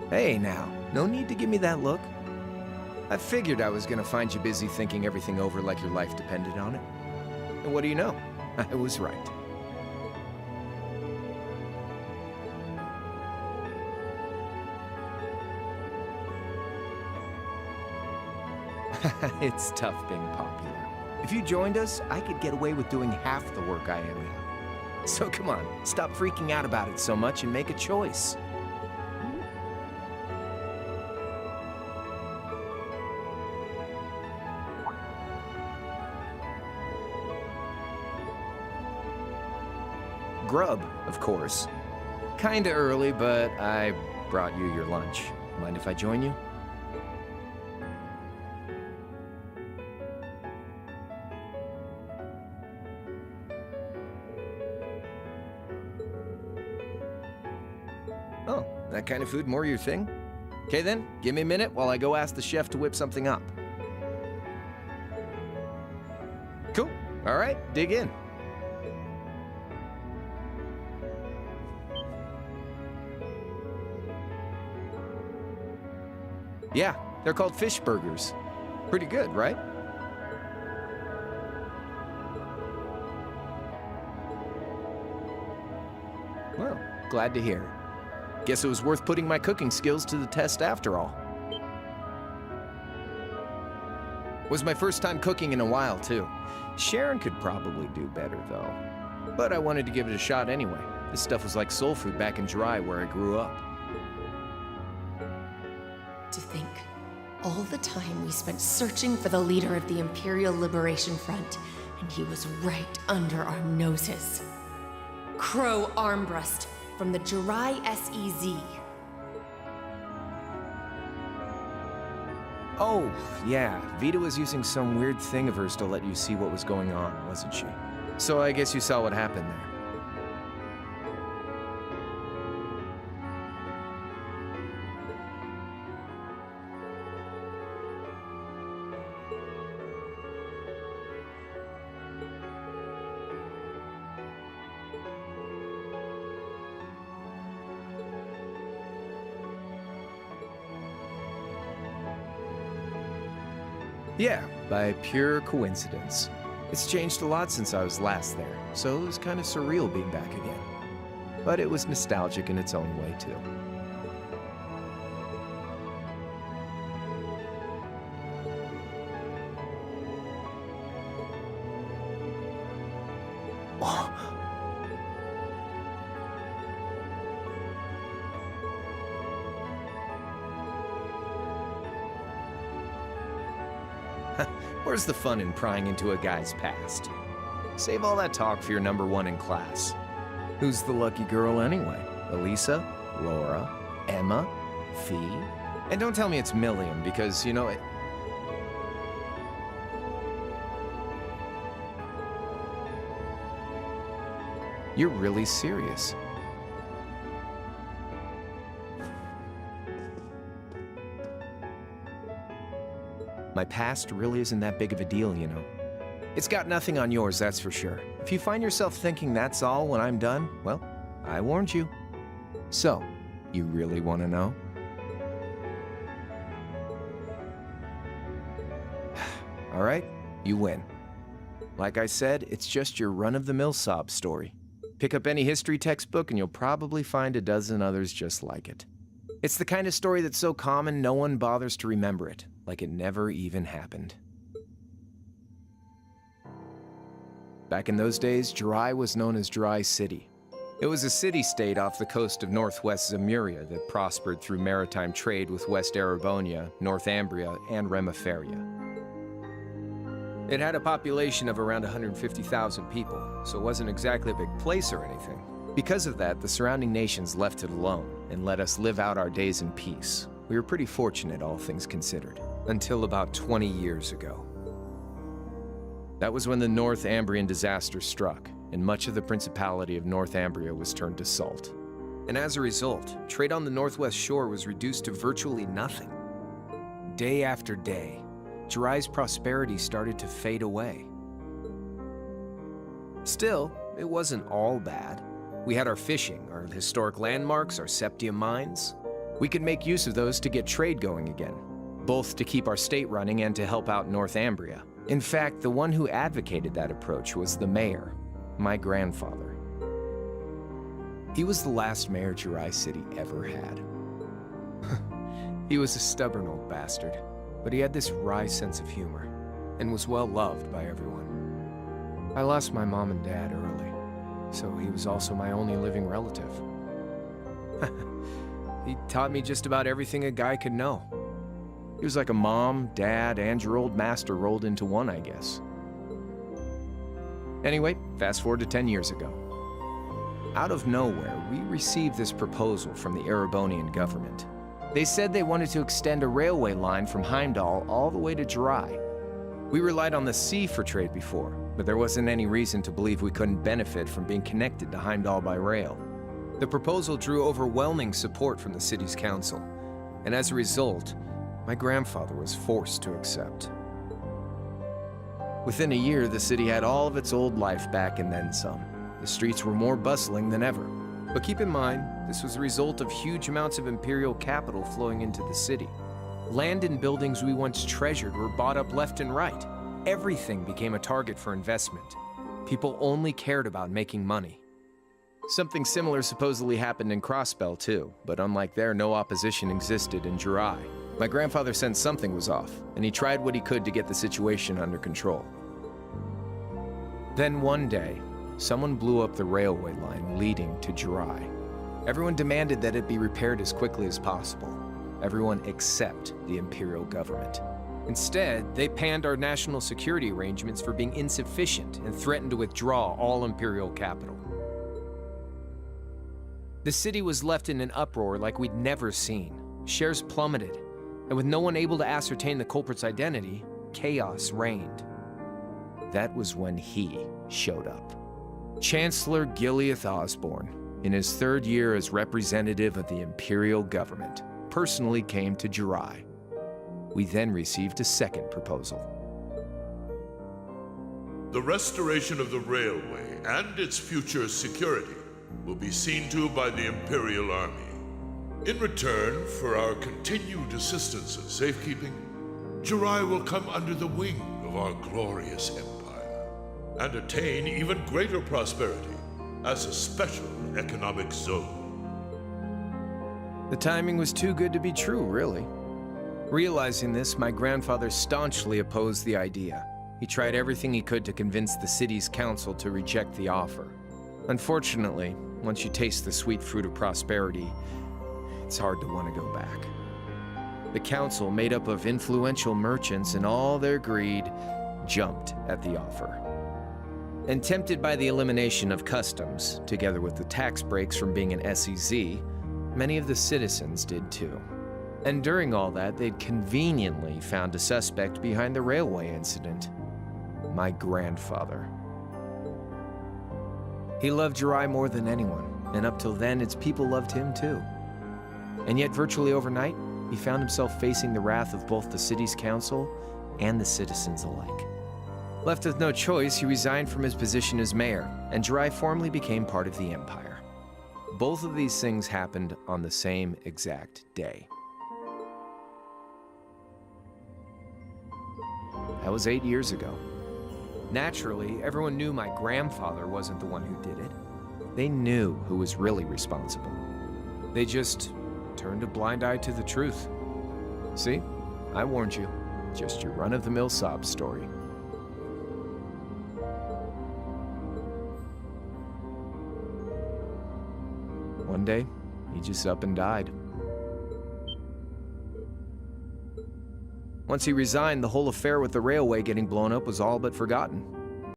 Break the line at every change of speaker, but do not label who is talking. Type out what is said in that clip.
Hey now, no need to give me that look. I figured I was gonna find you busy thinking everything over like your life depended on it. And what do you know? I was right. It's tough being popular. If you joined us, I could get away with doing half the work I am now. So come on, stop freaking out about it so much and make a choice. Grub, of course. Kinda early, but I brought you your lunch. Mind if I join you? Oh, that kind of food more your thing? Okay then, give me a minute while I go ask the chef to whip something up. Cool. All right, dig in. Yeah, they're called fish burgers. Pretty good, right? Well, glad to hear. Guess it was worth putting my cooking skills to the test after all. Was my first time cooking in a while, too. Sharon could probably do better, though. But I wanted to give it a shot anyway. This stuff was like soul food back in Dry, where I grew up.
To think, all the time we spent searching for the leader of the Imperial Liberation Front, and he was right under our noses. Crow Armbrust from the Jirai SEZ.
Oh, yeah, Vita was using some weird thing of hers to let you see what was going on, wasn't she? So I guess you saw what happened there. Yeah, by pure coincidence. It's changed a lot since I was last there, so it was kind of surreal being back again. But it was nostalgic in its own way, too. Oh. Where's the fun in prying into a guy's past? Save all that talk for your number one in class. Who's the lucky girl anyway? Elisa? Laura? Emma? Fee? And don't tell me it's Milliam, because, you know, it... You're really serious. My past really isn't that big of a deal, you know. It's got nothing on yours, that's for sure. If you find yourself thinking that's all when I'm done, well, I warned you. So, you really want to know? All right, you win. Like I said, it's just your run-of-the-mill sob story. Pick up any history textbook and you'll probably find a dozen others just like it. It's the kind of story that's so common no one bothers to remember it, like it never even happened. Back in those days, Jirai was known as Dry City. It was a city-state off the coast of northwest Zemuria that prospered through maritime trade with West Erebonia, Northumbria, and Remiferia. It had a population of around 150,000 people, so it wasn't exactly a big place or anything. Because of that, the surrounding nations left it alone and let us live out our days in peace. We were pretty fortunate, all things considered, until about 20 years ago. That was when the Northumbrian disaster struck, and much of the Principality of Northumbria was turned to salt. And as a result, trade on the northwest shore was reduced to virtually nothing. Day after day, Jirai's prosperity started to fade away. Still, it wasn't all bad. We had our fishing, our historic landmarks, our septium mines. We could make use of those to get trade going again, both to keep our state running and to help out Northumbria. In fact, the one who advocated that approach was the mayor, my grandfather. He was the last mayor Jirai City ever had. He was a stubborn old bastard, but he had this wry sense of humor and was well loved by everyone. I lost my mom and dad early, so he was also my only living relative. He taught me just about everything a guy could know. He was like a mom, dad, and your old master rolled into one, I guess. Anyway, fast forward to 10 years ago. Out of nowhere, we received this proposal from the Erebonian government. They said they wanted to extend a railway line from Heimdall all the way to Jirai. We relied on the sea for trade before, but there wasn't any reason to believe we couldn't benefit from being connected to Heimdall by rail. The proposal drew overwhelming support from the city's council, and as a result, my grandfather was forced to accept. Within a year, the city had all of its old life back and then some. The streets were more bustling than ever. But keep in mind, this was a result of huge amounts of imperial capital flowing into the city. Land and buildings we once treasured were bought up left and right. Everything became a target for investment. People only cared about making money. Something similar supposedly happened in Crossbell too, but unlike there, no opposition existed in Jirai. My grandfather sensed something was off, and he tried what he could to get the situation under control. Then one day, someone blew up the railway line leading to Jirai. Everyone demanded that it be repaired as quickly as possible. Everyone except the imperial government. Instead, they panned our national security arrangements for being insufficient and threatened to withdraw all imperial capital. The city was left in an uproar like we'd never seen. Shares plummeted, and with no one able to ascertain the culprit's identity, chaos reigned. That was when he showed up. Chancellor Gileath Osborne, in his third year as representative of the imperial government, personally came to Jirai. We then received a second proposal.
The restoration of the railway and its future security will be seen to by the Imperial Army. In return for our continued assistance in safekeeping, Jirai will come under the wing of our glorious empire and attain even greater prosperity as a special economic zone.
The timing was too good to be true, really. Realizing this, my grandfather staunchly opposed the idea. He tried everything he could to convince the city's council to reject the offer. Unfortunately, once you taste the sweet fruit of prosperity, it's hard to want to go back. The council, made up of influential merchants and all their greed, jumped at the offer. And tempted by the elimination of customs, together with the tax breaks from being an SEZ, many of the citizens did too. And during all that, they'd conveniently found a suspect behind the railway incident. My grandfather. He loved Jirai more than anyone, and up till then, its people loved him too. And yet, virtually overnight, he found himself facing the wrath of both the city's council and the citizens alike. Left with no choice, he resigned from his position as mayor, and Jirai formally became part of the empire. Both of these things happened on the same exact day. That was 8 years ago. Naturally, everyone knew my grandfather wasn't the one who did it. They knew who was really responsible. They just turned a blind eye to the truth. See? I warned you. Just your run-of-the-mill sob story. One day, he just up and died. Once he resigned, the whole affair with the railway getting blown up was all but forgotten.